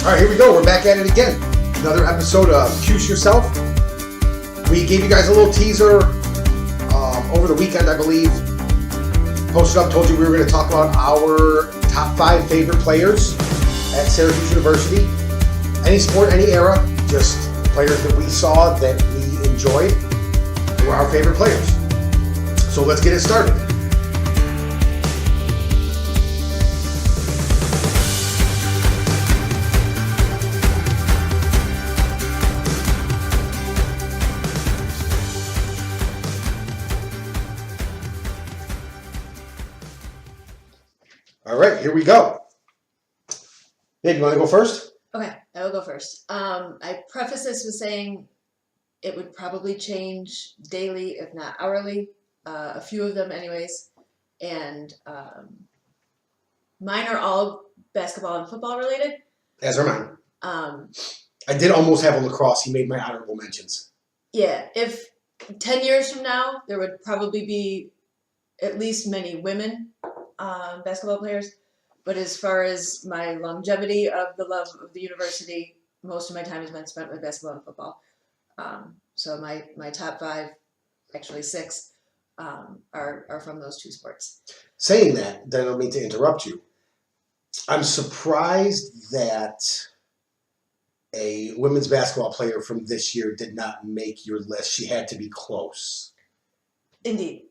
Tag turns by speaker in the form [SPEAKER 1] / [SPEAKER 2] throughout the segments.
[SPEAKER 1] All right, here we go. We're back at it again. Another episode of Cuse Yourself. We gave you guys a little teaser over the weekend, I believe. Posted up, told you we were going to talk about our top 5 favorite players at Syracuse University. Any sport, any era, just players that we saw that we enjoyed were our favorite players. So let's get it started. All right, here we go. Dave, you want to go first?
[SPEAKER 2] Okay, I will go first. I preface this with saying it would probably change daily, if not hourly. A few of them anyways. And mine are all basketball and football related.
[SPEAKER 1] As are mine. I did almost have a lacrosse. He made my honorable mentions.
[SPEAKER 2] Yeah, if 10 years from now, there would probably be at least many women basketball players. But as far as my longevity of the love of the university, most of my time has been spent with basketball and football. So my top 5, actually 6, are from those 2 sports.
[SPEAKER 1] Saying that, then I don't mean to interrupt you. I'm surprised that a women's basketball player from this year did not make your list. She had to be close.
[SPEAKER 2] Indeed.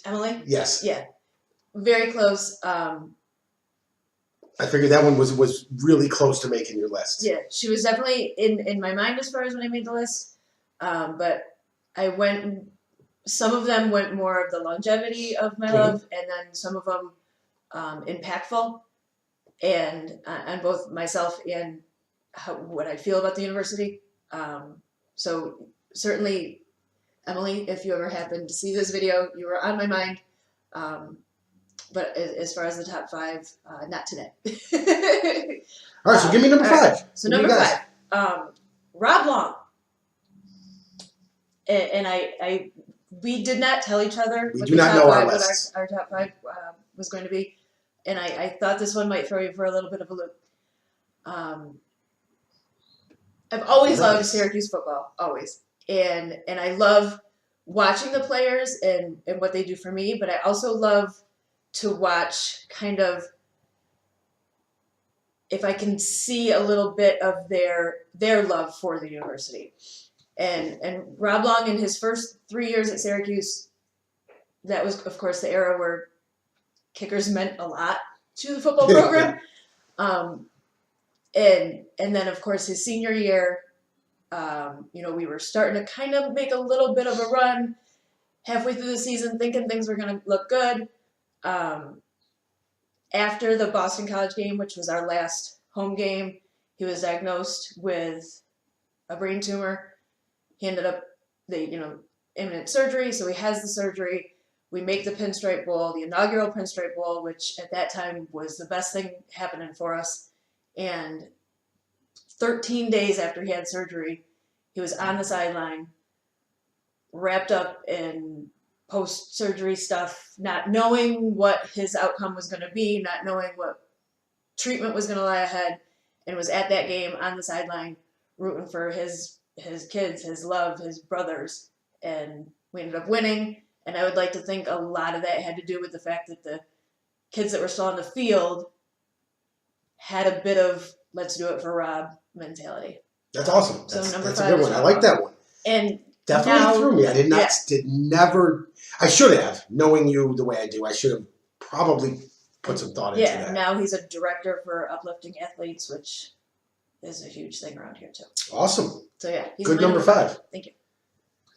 [SPEAKER 2] Emily?
[SPEAKER 1] Yes.
[SPEAKER 2] Yeah. Very close.
[SPEAKER 1] I figured that one was really close to making your list.
[SPEAKER 2] Yeah, she was definitely in my mind as far as when I made the list. But some of them went more of the longevity of my love, and then some of them impactful, and on both myself and what I feel about the university. So certainly, Emily, if you ever happen to see this video, you were on my mind. But as far as the top 5, not today.
[SPEAKER 1] All right, so give me number 5.
[SPEAKER 2] Right. So number 5, Rob Long. And we did not tell each other
[SPEAKER 1] we do not know our
[SPEAKER 2] what
[SPEAKER 1] lists.
[SPEAKER 2] our top 5 was going to be. And I thought this one might throw you for a little bit of a loop. I've always loved Syracuse football, always. And I love watching the players and what they do for me, but I also love to watch kind of if I can see a little bit of their love for the university. And Rob Long, in his first 3 years at Syracuse, that was, of course, the era where kickers meant a lot to the football program. And then, of course, his senior year, we were starting to kind of make a little bit of a run halfway through the season, thinking things were going to look good. After the Boston College game, which was our last home game, he was diagnosed with a brain tumor. He ended up, imminent surgery, so he has the surgery. We make the Pinstripe Bowl, the inaugural Pinstripe Bowl, which at that time was the best thing happening for us. And 13 days after he had surgery, he was on the sideline, wrapped up in post-surgery stuff, not knowing what his outcome was going to be, not knowing what treatment was going to lie ahead, and was at that game on the sideline rooting for his kids, his love, his brothers, and we ended up winning. And I would like to think a lot of that had to do with the fact that the kids that were still on the field had a bit of let's do it for Rob mentality.
[SPEAKER 1] That's awesome.
[SPEAKER 2] So number
[SPEAKER 1] that's
[SPEAKER 2] 5
[SPEAKER 1] a good one. I like that one.
[SPEAKER 2] And
[SPEAKER 1] definitely threw me. I did not, I should have, knowing you the way I do, I should have probably put some thought into that.
[SPEAKER 2] Yeah, now he's a director for Uplifting Athletes, which is a huge thing around here too.
[SPEAKER 1] Awesome.
[SPEAKER 2] So yeah, he's
[SPEAKER 1] good number 5.
[SPEAKER 2] Thank you.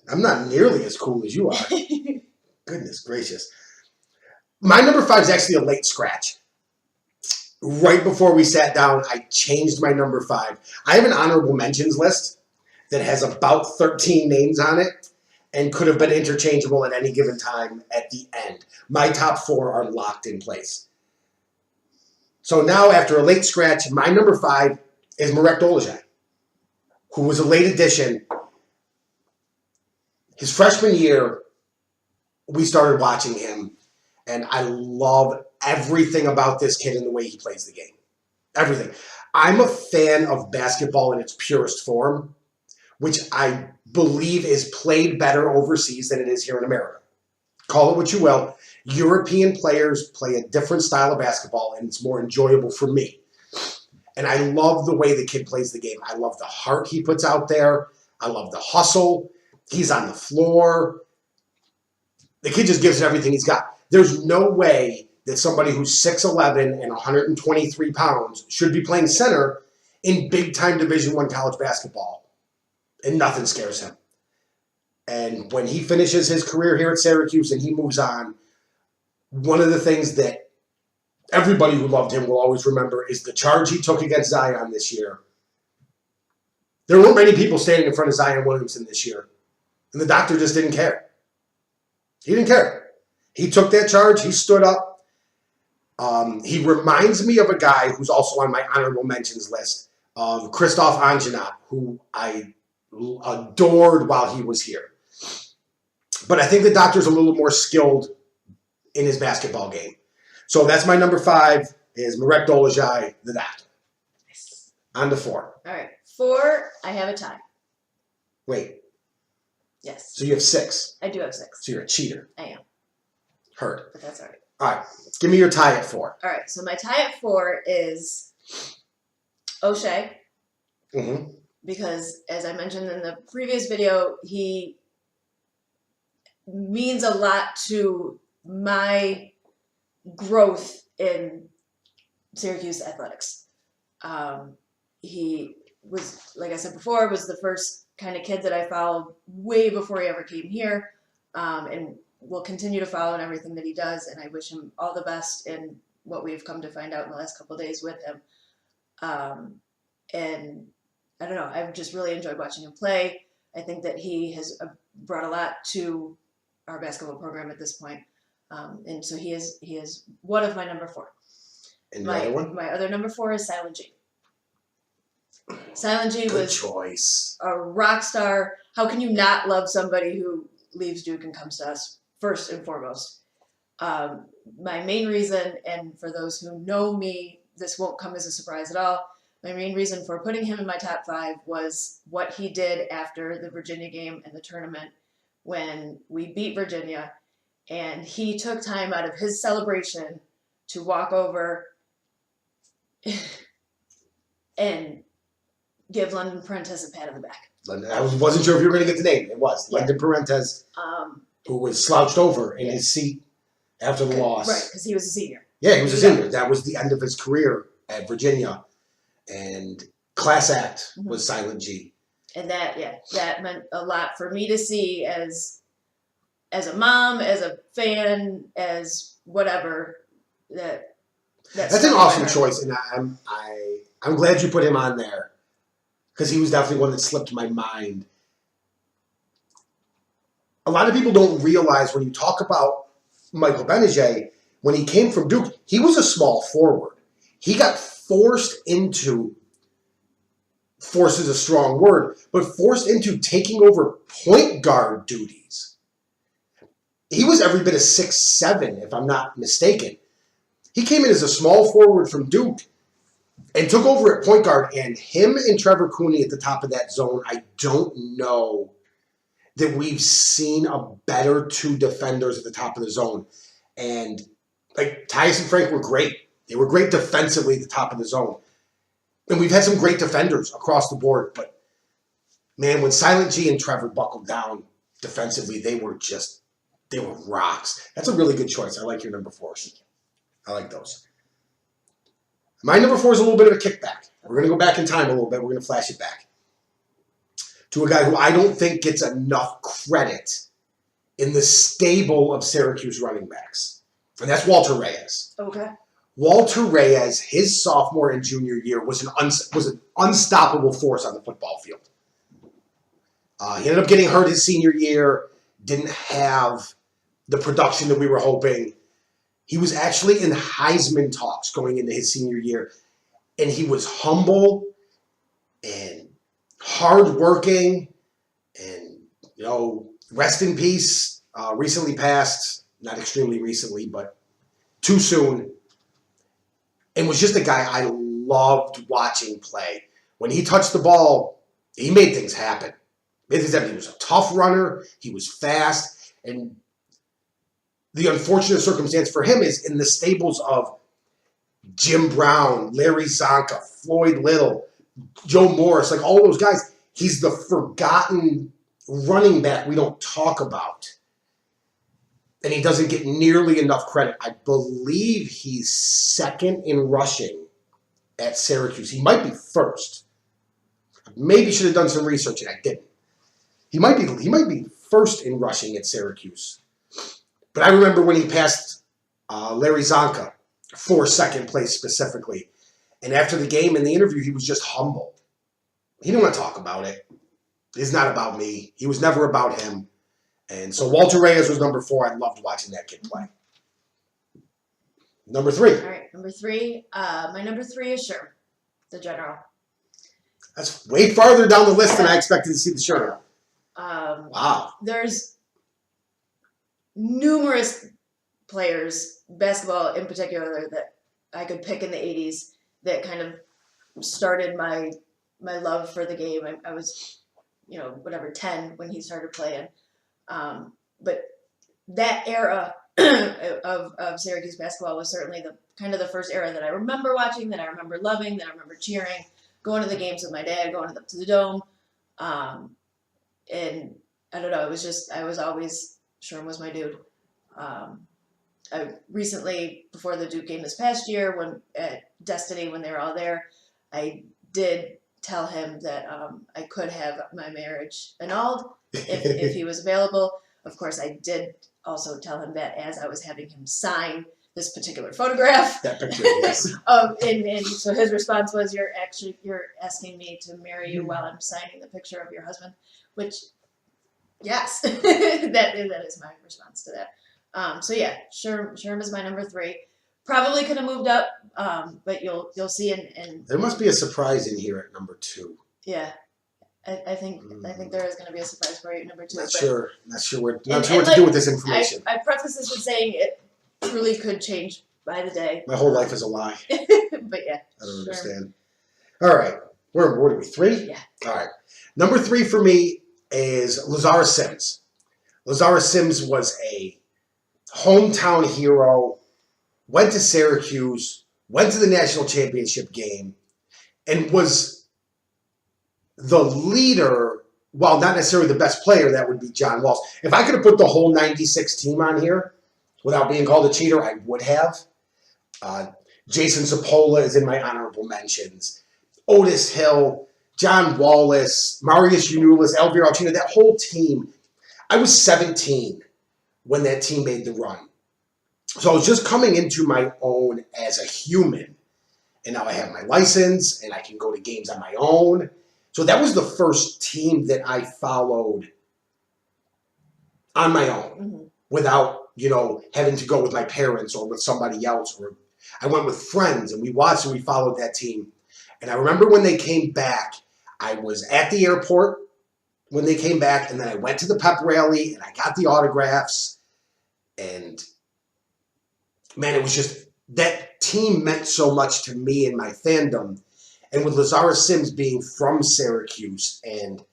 [SPEAKER 1] I'm not nearly as cool as you are. Goodness gracious. My number 5 is actually a late scratch. Right before we sat down, I changed my number 5. I have an honorable mentions list that has about 13 names on it and could have been interchangeable at any given time at the end. My top 4 are locked in place. So now, after a late scratch, my number 5 is Marek Dolezaj, who was a late addition. His freshman year, we started watching him, and I love everything about this kid and the way he plays the game. Everything. I'm a fan of basketball in its purest form, which I believe is played better overseas than it is here in America. Call it what you will. European players play a different style of basketball, and it's more enjoyable for me. And I love the way the kid plays the game. I love the heart he puts out there. I love the hustle. He's on the floor. The kid just gives it everything he's got. There's no way that somebody who's 6'11 and 123 pounds should be playing center in big-time Division I college basketball, and nothing scares him. And when he finishes his career here at Syracuse and he moves on, one of the things that everybody who loved him will always remember is the charge he took against Zion this year. There weren't many people standing in front of Zion Williamson this year, and the doctor just didn't care. He didn't care. He took that charge. He stood up. He reminds me of a guy who's also on my honorable mentions list, of Christoph Anjanat, who I adored while he was here. But I think the doctor's a little more skilled in his basketball game. So that's my number 5 is Marek Dolezaj, the doctor.
[SPEAKER 2] Nice.
[SPEAKER 1] On to 4.
[SPEAKER 2] All right. 4, I have a tie.
[SPEAKER 1] Wait.
[SPEAKER 2] Yes.
[SPEAKER 1] So you have 6.
[SPEAKER 2] I do have 6.
[SPEAKER 1] So you're a cheater.
[SPEAKER 2] I am.
[SPEAKER 1] Heard.
[SPEAKER 2] But that's all right.
[SPEAKER 1] All right. Give me your tie at 4.
[SPEAKER 2] All right. So my tie at 4 is O'Shea.
[SPEAKER 1] Mm-hmm.
[SPEAKER 2] Because, as I mentioned in the previous video, he means a lot to my growth in Syracuse Athletics. He was, like I said before, was the first kind of kid that I followed way before he ever came here, and will continue to follow in everything that he does, and I wish him all the best in what we've come to find out in the last couple of days with him. And I don't know, I've just really enjoyed watching him play. I think that he has brought a lot to our basketball program at this point. And so he is one of my number 4.
[SPEAKER 1] And your other one?
[SPEAKER 2] My other number 4 is Silent G. Silent G
[SPEAKER 1] Good
[SPEAKER 2] was
[SPEAKER 1] choice.
[SPEAKER 2] a rock star. How can you not love somebody who leaves Duke and comes to us first and foremost? My main reason, and for those who know me, this won't come as a surprise at all, my main reason for putting him in my top 5 was what he did after the Virginia game and the tournament when we beat Virginia. And he took time out of his celebration to walk over and give London Prentice a pat on the back.
[SPEAKER 1] I wasn't sure if you were going to get the name. It was.
[SPEAKER 2] Yeah.
[SPEAKER 1] London Prentice, who was slouched over in his seat after the loss.
[SPEAKER 2] Right, because he was a senior.
[SPEAKER 1] Yeah, he was a senior. That was the end of his career at Virginia. And class act was Silent G.
[SPEAKER 2] And that meant a lot for me to see as a mom, as a fan, as whatever. That's
[SPEAKER 1] an awesome choice, and I'm glad you put him on there because he was definitely one that slipped my mind. A lot of people don't realize when you talk about Michael Benajay, when he came from Duke, he was a small forward. He got forced is a strong word, but forced into taking over point guard duties. He was every bit of 6'7", if I'm not mistaken. He came in as a small forward from Duke and took over at point guard, and him and Trevor Cooney at the top of that zone, I don't know that we've seen a better 2 defenders at the top of the zone. And like Tyus and Frank were great. They were great defensively at the top of the zone. And we've had some great defenders across the board. But, man, when Silent G and Trevor buckled down defensively, they were rocks. That's a really good choice. I like your number 4s. I like those. My number 4 is a little bit of a kickback. We're going to go back in time a little bit. We're going to flash it back to a guy who I don't think gets enough credit in the stable of Syracuse running backs. And that's Walter Reyes.
[SPEAKER 2] Okay.
[SPEAKER 1] Walter Reyes, his sophomore and junior year, was an unstoppable force on the football field. He ended up getting hurt his senior year, didn't have the production that we were hoping. He was actually in Heisman talks going into his senior year, and he was humble and hardworking, and, rest in peace, recently passed, not extremely recently, but too soon. And was just a guy I loved watching play. When he touched the ball, he made things happen. He was a tough runner. He was fast. And the unfortunate circumstance for him is in the stables of Jim Brown, Larry Zonka, Floyd Little, Joe Morris, like all those guys, he's the forgotten running back we don't talk about. And he doesn't get nearly enough credit. I believe he's second in rushing at Syracuse. He might be first. Maybe should have done some research, and I didn't. He might be first in rushing at Syracuse. But I remember when he passed Larry Zonka for second place specifically. And after the game in the interview, he was just humble. He didn't want to talk about it. It's not about me. He was never about him. And so Walter Reyes was number 4. I loved watching that kid play. Number 3.
[SPEAKER 2] All right, number 3. My number 3 is Sherm, the general.
[SPEAKER 1] That's way farther down the list than I expected to see the Sherm. Wow.
[SPEAKER 2] There's numerous players, basketball in particular, that I could pick in the 80s that kind of started my love for the game. I was, 10 when he started playing. But that era of Syracuse basketball was certainly the first era that I remember watching, that I remember loving, that I remember cheering, going to the games with my dad, going to the Dome. And I don't know, Sherm was my dude. I recently, before the Duke game this past year, when at Destiny, when they were all there, I did tell him that I could have my marriage annulled if he was available. Of course, I did also tell him that as I was having him sign this particular photograph.
[SPEAKER 1] That picture, yes.
[SPEAKER 2] And so his response was, "You're asking me to marry you while I'm signing the picture of your husband," which, yes, that is my response to that. So yeah, Sherm is my number 3. Probably could have moved up, but you'll see. And
[SPEAKER 1] there must be a surprise in here at number 2.
[SPEAKER 2] Yeah, I think there is going to be a surprise for you at number 2.
[SPEAKER 1] Not sure what to do with this information.
[SPEAKER 2] I preface this with saying it truly could change by the day.
[SPEAKER 1] My whole life is a lie.
[SPEAKER 2] But yeah,
[SPEAKER 1] I don't understand. All right, what are we? 3?
[SPEAKER 2] Yeah.
[SPEAKER 1] All right, number 3 for me is Lazarus Sims. Lazarus Sims was a hometown hero. Went to Syracuse, went to the national championship game, and was the leader, while not necessarily the best player. That would be John Walls. If I could have put the whole 96 team on here without being called a cheater, I would have. Jason Zapola is in my honorable mentions. Otis Hill, John Wallace, Marius Unulis, Elvira Alcina, that whole team. I was 17 when that team made the run. So I was just coming into my own as a human. And now I have my license and I can go to games on my own. So that was the first team that I followed on my own without, having to go with my parents or with somebody else. Or I went with friends and we watched and we followed that team. And I remember when they came back, I was at the airport when they came back, and then I went to the pep rally and I got the autographs. And man, it was just, that team meant so much to me and my fandom. And with Lazarus Sims being from Syracuse and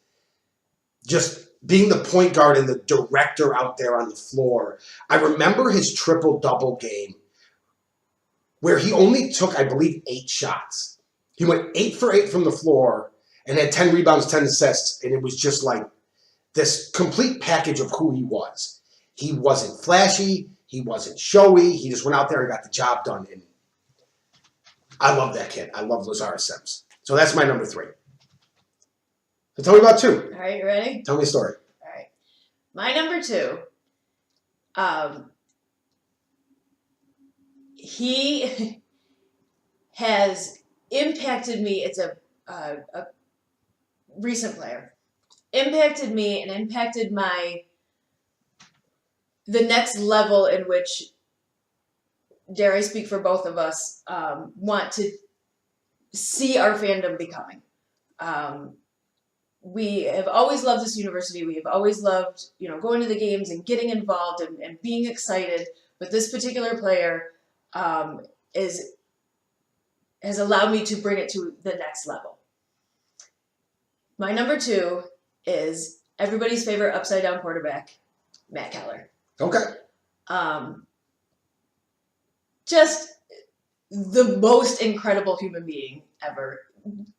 [SPEAKER 1] just being the point guard and the director out there on the floor, I remember his triple-double game where he only took, I believe, 8 shots. He went 8 for 8 from the floor and had 10 rebounds, 10 assists, and it was just like this complete package of who he was. He wasn't flashy. He wasn't showy. He just went out there and got the job done. And I love that kid. I love Lazarus Sims. So that's my number 3. So tell me about 2.
[SPEAKER 2] All right, you ready?
[SPEAKER 1] Tell me a story.
[SPEAKER 2] All right. My number 2, he has impacted me. It's a recent player. Impacted me and impacted the next level in which, dare I speak for both of us, want to see our fandom becoming. We have always loved this university. We have always loved, going to the games and getting involved and being excited. But this particular player is has allowed me to bring it to the next level. My number 2 is everybody's favorite upside down quarterback, Matt Keller.
[SPEAKER 1] Okay.
[SPEAKER 2] Just the most incredible human being ever.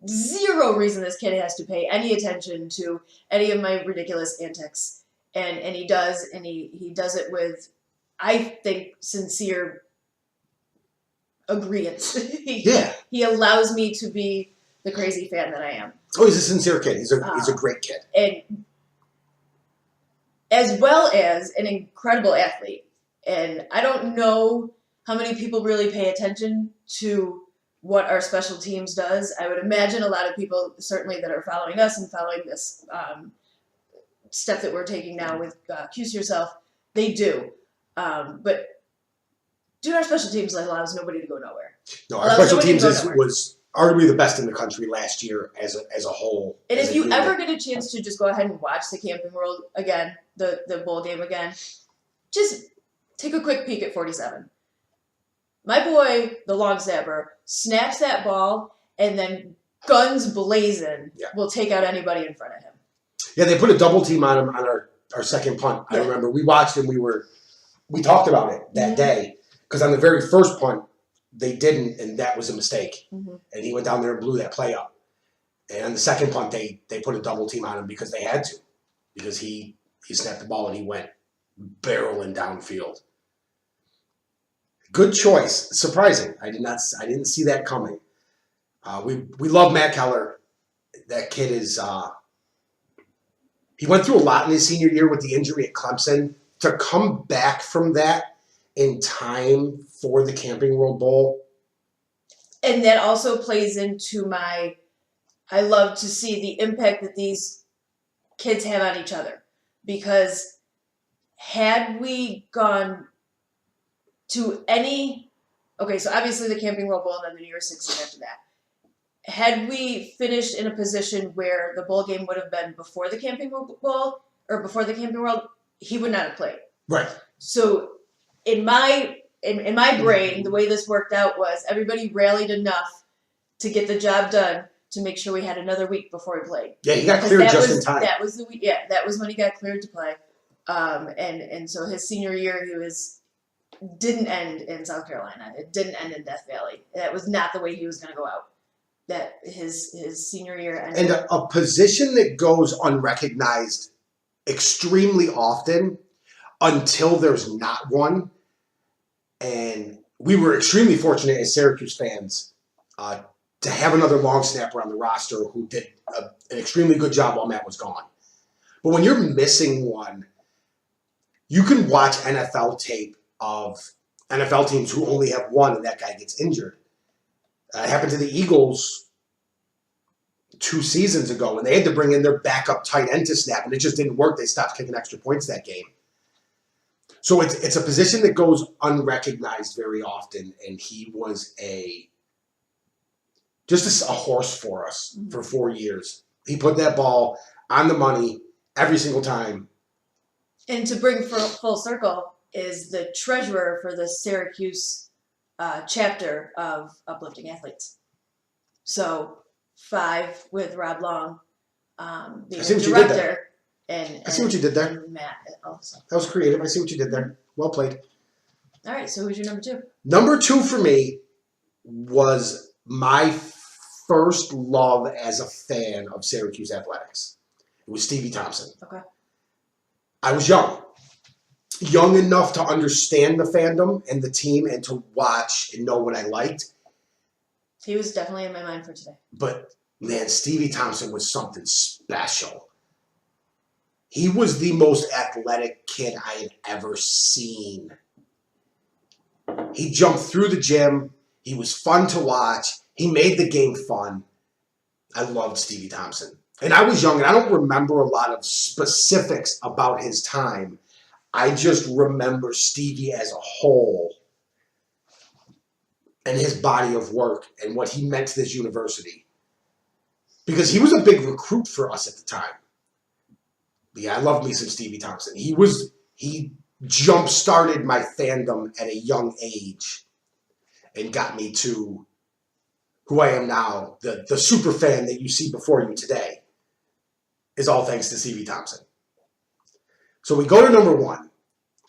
[SPEAKER 2] Zero reason this kid has to pay any attention to any of my ridiculous antics. And he does, and he does it with, I think, sincere agreeance. He allows me to be the crazy fan that I am.
[SPEAKER 1] Oh, he's a sincere kid. He's a great kid.
[SPEAKER 2] And as well as an incredible athlete. And I don't know how many people really pay attention to what our special teams does. I would imagine a lot of people, certainly that are following us and following this step that we're taking now with Cuse yourself, they do. But doing our special teams allows nobody to go nowhere.
[SPEAKER 1] No, our special teams was arguably the best in the country last year as a whole.
[SPEAKER 2] And if you ever get a chance to just go ahead and watch the Camping World again, the bowl game again, just take a quick peek at 47. My boy, the long snapper, snaps that ball and then guns blazing will take out anybody in front of him.
[SPEAKER 1] Yeah, they put a double team on him on our second punt. I remember we watched and we talked about it that day because on the very first punt, they didn't, and that was a mistake. Mm-hmm. And he went down there and blew that play up. And on the second punt, they put a double team on him because they had to. Because he snapped the ball and he went barreling downfield. Good choice. Surprising. I didn't see that coming. We love Matt Keller. That kid is he went through a lot in his senior year with the injury at Clemson. To come back from that in time for the Camping World Bowl.
[SPEAKER 2] And that also plays into I love to see the impact that these kids have on each other. Because had we gone to so obviously the Camping World Bowl and then the New Year's Six after that. Had we finished in a position where the bowl game would have been before the Camping World Bowl or before the Camping World, he would not have played.
[SPEAKER 1] Right.
[SPEAKER 2] So in my brain, the way this worked out was everybody rallied enough to get the job done to make sure we had another week before he played.
[SPEAKER 1] Yeah, he got cleared just in time.
[SPEAKER 2] That was the week. Yeah, that was when he got cleared to play. And so his senior year, didn't end in South Carolina. It didn't end in Death Valley. That was not the way he was going to go out. That his senior year ended.
[SPEAKER 1] And a position that goes unrecognized extremely often until there's not one. And we were extremely fortunate as Syracuse fans to have another long snapper on the roster who did an extremely good job while Matt was gone. But when you're missing one, you can watch NFL tape of NFL teams who only have one and that guy gets injured. It happened to the Eagles 2 seasons ago when they had to bring in their backup tight end to snap, and it just didn't work. They stopped kicking extra points that game. So it's a position that goes unrecognized very often, and he was just a horse for us for 4 years. He put that ball on the money every single time.
[SPEAKER 2] And to bring full circle is the treasurer for the Syracuse chapter of Uplifting Athletes. So 5 with Rob Long being the director. And
[SPEAKER 1] I see what you did there.
[SPEAKER 2] Matt also.
[SPEAKER 1] That was creative. I see what you did there. Well played.
[SPEAKER 2] All right, so who's your number 2?
[SPEAKER 1] Number 2 for me was my first love as a fan of Syracuse Athletics. It was Stevie Thompson.
[SPEAKER 2] Okay.
[SPEAKER 1] I was young enough to understand the fandom and the team and to watch and know what I liked.
[SPEAKER 2] He was definitely in my mind for today.
[SPEAKER 1] But, man, Stevie Thompson was something special. He was the most athletic kid I had ever seen. He jumped through the gym. He was fun to watch. He made the game fun. I loved Stevie Thompson. And I was young, and I don't remember a lot of specifics about his time. I just remember Stevie as a whole and his body of work and what he meant to this university. Because he was a big recruit for us at the time. But yeah, I loved me some Stevie Thompson. He jump-started my fandom at a young age and got me to who I am now, the super fan that you see before you today, is all thanks to C.V. Thompson. So we go to number 1.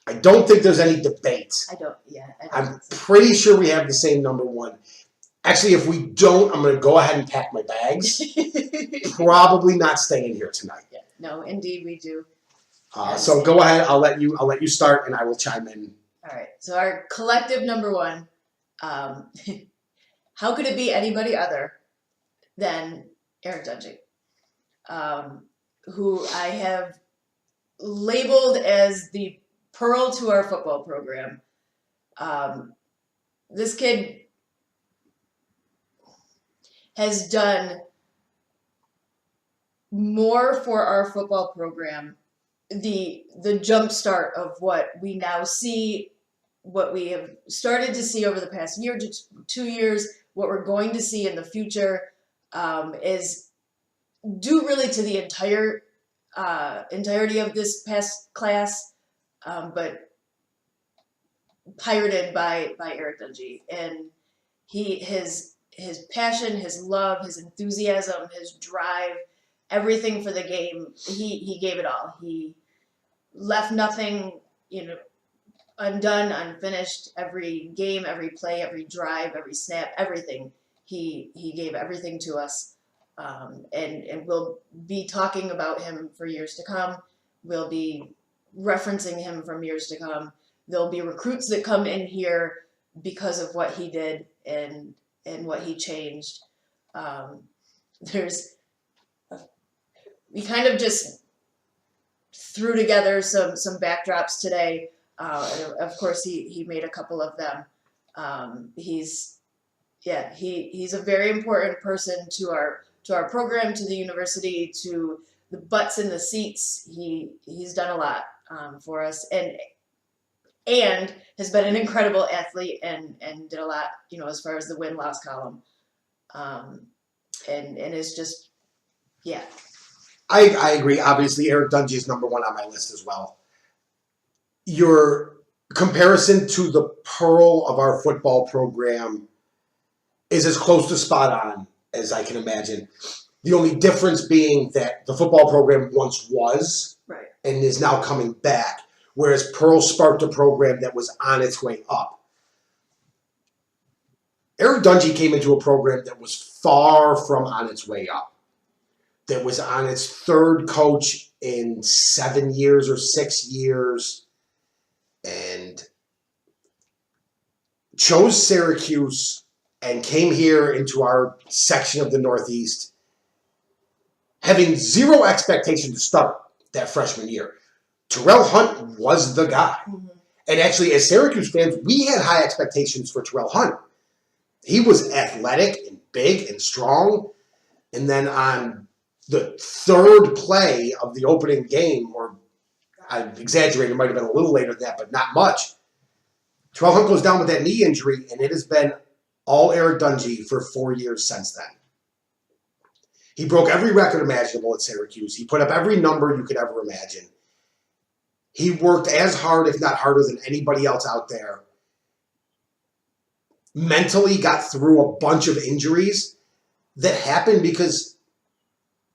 [SPEAKER 1] I don't think there's any debate. I'm pretty sure we have the same number 1. Actually, if we don't, I'm going to go ahead and pack my bags. Probably not staying here tonight.
[SPEAKER 2] Yeah. No, indeed we do.
[SPEAKER 1] So go ahead. I'll let you start, and I will chime in.
[SPEAKER 2] All right. So our collective number 1. How could it be anybody other than Eric Dungy, who I have labeled as the pearl to our football program. This kid has done more for our football program. The jump start of what we now see, what we have started to see over the past year to 2 years, what we're going to see in the future, is due really to the entirety of this past class, but pirated by Eric Dungy. And his passion, his love, his enthusiasm, his drive, everything for the game, he gave it all. He left nothing, undone, unfinished. Every game, every play, every drive, every snap, everything. He gave everything to us. And we'll be talking about him for years to come. We'll be referencing him from years to come. There'll be recruits that come in here because of what he did and what he changed. We kind of just threw together some backdrops today. Of course, he made a couple of them. He's a very important person to our program, to the university, to the butts in the seats. He's done a lot for us, and has been an incredible athlete and did a lot, as far as the win-loss column, and is just, yeah.
[SPEAKER 1] I agree. Obviously, Eric Dungy is number 1 on my list as well. Your comparison to the pearl of our football program is as close to spot on as I can imagine. The only difference being that the football program once was,
[SPEAKER 2] right,
[SPEAKER 1] and is now coming back, whereas Pearl sparked a program that was on its way up. Eric Dungy came into a program that was far from on its way up, that was on its 3rd coach in 7 years or 6 years, and chose Syracuse and came here into our section of the Northeast having zero expectation to start that freshman year. Terrell Hunt was the guy.
[SPEAKER 2] Mm-hmm.
[SPEAKER 1] And actually, as Syracuse fans, we had high expectations for Terrell Hunt. He was athletic and big and strong. And then on the 3rd play of the opening game, or I exaggerate, it might have been a little later than that, but not much, Terrell Hunt goes down with that knee injury, and it has been all Eric Dungy for 4 years since then. He broke every record imaginable at Syracuse. He put up every number you could ever imagine. He worked as hard, if not harder, than anybody else out there. Mentally got through a bunch of injuries that happened because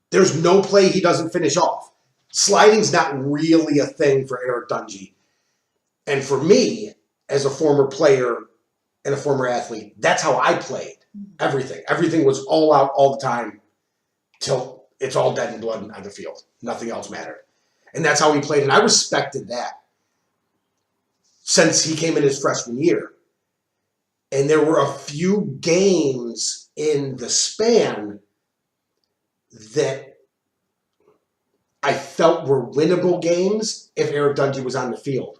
[SPEAKER 1] there's no play he doesn't finish off. Sliding's not really a thing for Eric Dungy. And for me, as a former player and a former athlete, that's how I played. Everything. Everything was all out all the time till it's all dead and blood on the field. Nothing else mattered. And that's how he played. And I respected that since he came in his freshman year. And there were a few games in the span that I felt were winnable games if Eric Dungy was on the field.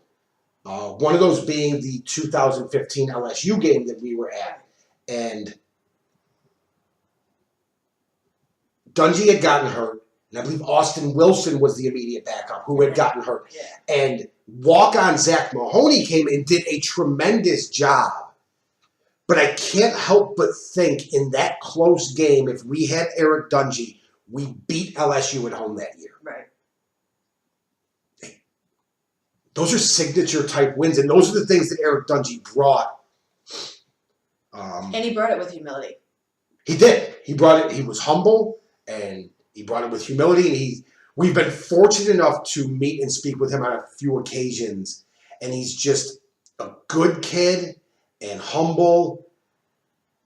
[SPEAKER 1] One of those being the 2015 LSU game that we were at. And Dungy had gotten hurt. And I believe Austin Wilson was the immediate backup who had gotten hurt.
[SPEAKER 2] Yeah.
[SPEAKER 1] And walk-on Zach Mahoney came and did a tremendous job. But I can't help but think in that close game, if we had Eric Dungy, we beat LSU at home that year.
[SPEAKER 2] Right.
[SPEAKER 1] Those are signature-type wins, and those are the things that Eric Dungy brought.
[SPEAKER 2] And he brought it with humility.
[SPEAKER 1] He did. He brought it. He was humble, and he brought it with humility. And we've been fortunate enough to meet and speak with him on a few occasions, and he's just a good kid and humble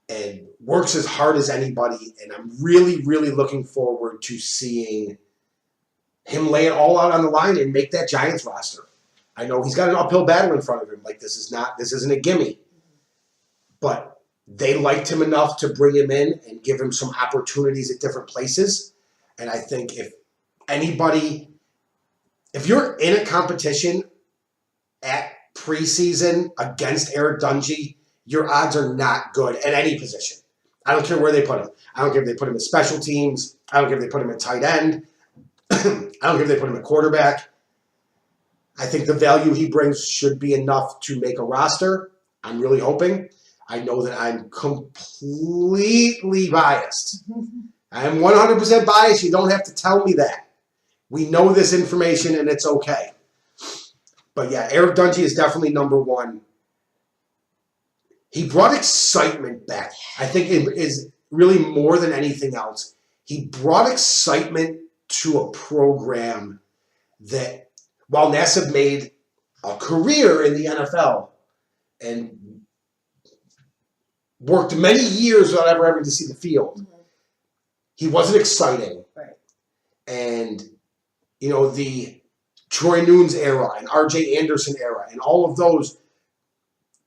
[SPEAKER 1] and works as hard as anybody. And I'm really, really looking forward to seeing him lay it all out on the line and make that Giants roster. I know he's got an uphill battle in front of him. Like, this isn't a gimme. But they liked him enough to bring him in and give him some opportunities at different places. And I think if you're in a competition at preseason against Eric Dungy, your odds are not good at any position. I don't care where they put him. I don't care if they put him in special teams. I don't care if they put him at tight end. I don't care if they put him at quarterback. I think the value he brings should be enough to make a roster. I'm really hoping. I know that I'm completely biased. I am 100% biased. You don't have to tell me that. We know this information, and it's okay. But yeah, Eric Dungy is definitely number one. He brought excitement back. I think it is really more than anything else. He brought excitement to a program that, while Nassib made a career in the NFL and worked many years without ever having to see the field, he wasn't exciting.
[SPEAKER 2] Right.
[SPEAKER 1] And, the Troy Nunes era and R.J. Anderson era and all of those,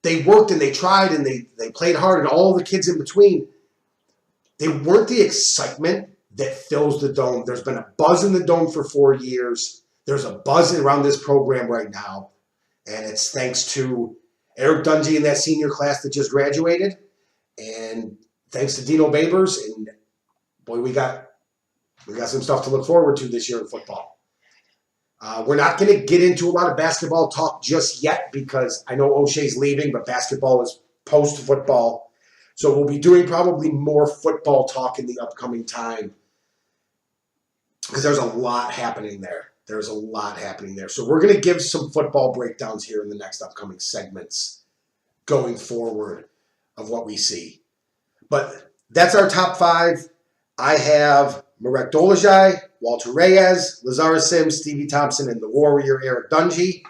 [SPEAKER 1] they worked and they tried and they played hard, and all the kids in between, they weren't the excitement that fills the dome. There's been a buzz in the dome for 4 years. There's a buzz around this program right now, and it's thanks to Eric Dungy and that senior class that just graduated, and thanks to Dino Babers. And boy, we got some stuff to look forward to this year in football. We're not going to get into a lot of basketball talk just yet because I know O'Shea's leaving, but basketball is post-football. So we'll be doing probably more football talk in the upcoming time because there's a lot happening there. There's a lot happening there. So we're going to give some football breakdowns here in the next upcoming segments going forward of what we see. But that's our top five. I have Marek Dolezaj, Walter Reyes, Lazarus Sims, Stevie Thompson, and the Warrior Eric Dungy.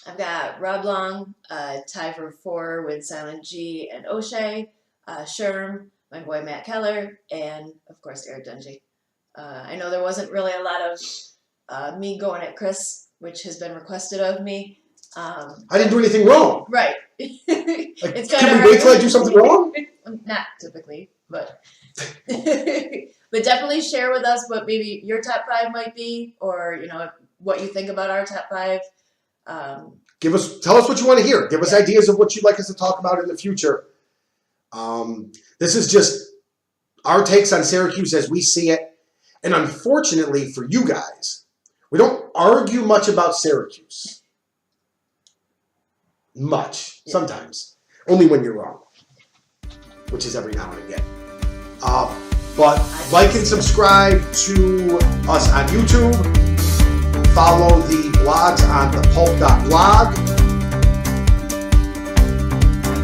[SPEAKER 2] I've got Rob Long, tie for 4 with Silent G and O'Shea, Sherm, my boy Matt Keller, and, of course, Eric Dungy. I know there wasn't really a lot of me going at Chris, which has been requested of me.
[SPEAKER 1] I didn't do anything wrong.
[SPEAKER 2] Right.
[SPEAKER 1] It's can we wait till I do something wrong?
[SPEAKER 2] Not typically, but but definitely share with us what maybe your top 5 might be, or what you think about our top 5.
[SPEAKER 1] Tell us what you want to hear. Give us ideas of what you'd like us to talk about in the future. This is just our takes on Syracuse as we see it. And unfortunately for you guys, we don't argue much about Syracuse. Much. Yeah. Sometimes. Only when you're wrong. Which is every now and again. But like and subscribe to us on YouTube. Follow the blogs on thepulp.blog.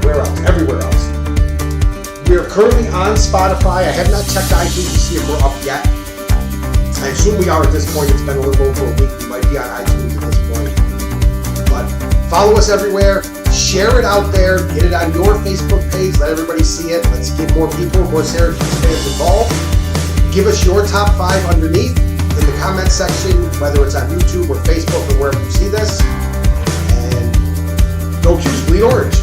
[SPEAKER 1] Where else? Everywhere else. We are currently on Spotify. I have not checked iTunes to see if we're up yet. I assume we are at this point. It's been a little over a week. We might be on iTunes at this point. But follow us everywhere. Share it out there. Get it on your Facebook page. Let everybody see it. Let's get more people, more Syracuse fans involved. Give us your top 5 underneath in the comment section, whether it's on YouTube or Facebook or wherever you see this. And go Cuse, bleed orange.